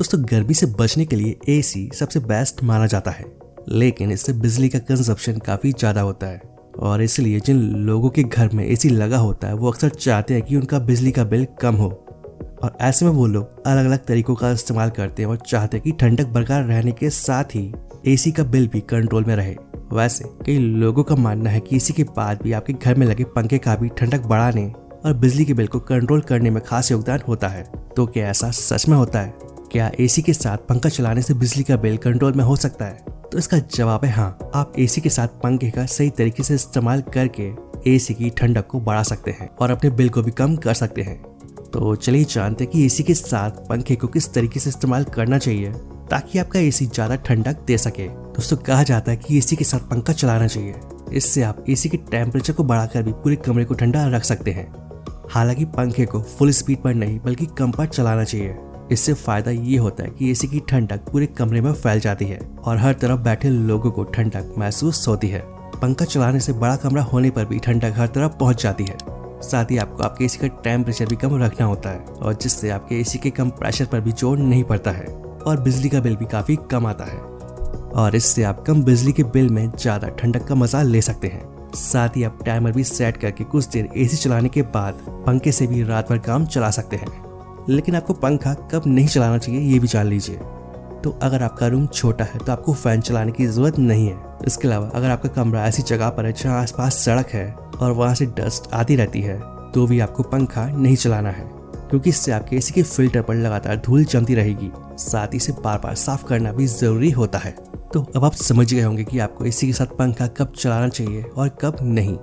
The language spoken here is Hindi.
दोस्तों गर्मी से बचने के लिए एसी सबसे बेस्ट माना जाता है, लेकिन इससे बिजली का कंजप्शन काफी ज्यादा होता है और इसलिए जिन लोगों के घर में एसी लगा होता है वो अक्सर चाहते हैं कि उनका बिजली का बिल कम हो और ऐसे में वो लोग अलग अलग तरीकों का इस्तेमाल करते हैं और चाहते हैं कि ठंडक बरकरार रहने के साथ ही एसी का बिल भी कंट्रोल में रहे। वैसे कई लोगों का मानना है कि एसी के बाद भी आपके घर में लगे पंखे का भी ठंडक बढ़ाने और बिजली के बिल को कंट्रोल करने में खास योगदान होता है। तो क्या ऐसा सच में होता है? क्या एसी के साथ पंखा चलाने से बिजली का बिल कंट्रोल में हो सकता है? तो इसका जवाब है हाँ। आप एसी के साथ पंखे का सही तरीके से इस्तेमाल करके एसी की ठंडक को बढ़ा सकते हैं और अपने बिल को भी कम कर सकते हैं। तो चलिए जानते हैं कि एसी के साथ पंखे को किस तरीके से इस्तेमाल करना चाहिए ताकि आपका एसी ज्यादा ठंडक दे सके। दोस्तों कहा जाता है कि एसी के साथ पंखा चलाना चाहिए, इससे आप एसी के टेम्परेचर को बढ़ाकर भी पूरे कमरे को ठंडा रख सकते हैं। हालांकि पंखे को फुल स्पीड पर नहीं बल्कि कम पर चलाना चाहिए। इससे फायदा ये होता है कि एसी की ठंडक पूरे कमरे में फैल जाती है और हर तरफ बैठे लोगों को ठंडक महसूस होती है। पंखा चलाने से बड़ा कमरा होने पर भी ठंडक हर तरफ पहुंच जाती है। साथ ही आपको आपके एसी का टेम्परेचर भी कम रखना होता है और जिससे आपके एसी के कम प्रेशर पर भी जोर नहीं पड़ता है और बिजली का बिल भी काफी कम आता है और इससे आप कम बिजली के बिल में ज्यादा ठंडक का मजा ले सकते हैं। साथ ही आप टाइमर भी सेट करके कुछ देर एसी चलाने के बाद पंखे से भी रात भर काम चला सकते हैं। लेकिन आपको पंखा कब नहीं चलाना चाहिए ये भी जान लीजिए। तो अगर आपका रूम छोटा है तो आपको फैन चलाने की जरूरत नहीं है। इसके अलावा अगर आपका कमरा ऐसी जगह पर है जहाँ आसपास सड़क है और वहाँ से डस्ट आती रहती है तो भी आपको पंखा नहीं चलाना है, क्योंकि इससे आपके एसी के फिल्टर पर लगातार धूल जमती रहेगी। साथ ही इसे बार बार साफ करना भी जरूरी होता है। तो अब आप समझ गए होंगे कि आपको एसी के साथ पंखा कब चलाना चाहिए और कब नहीं।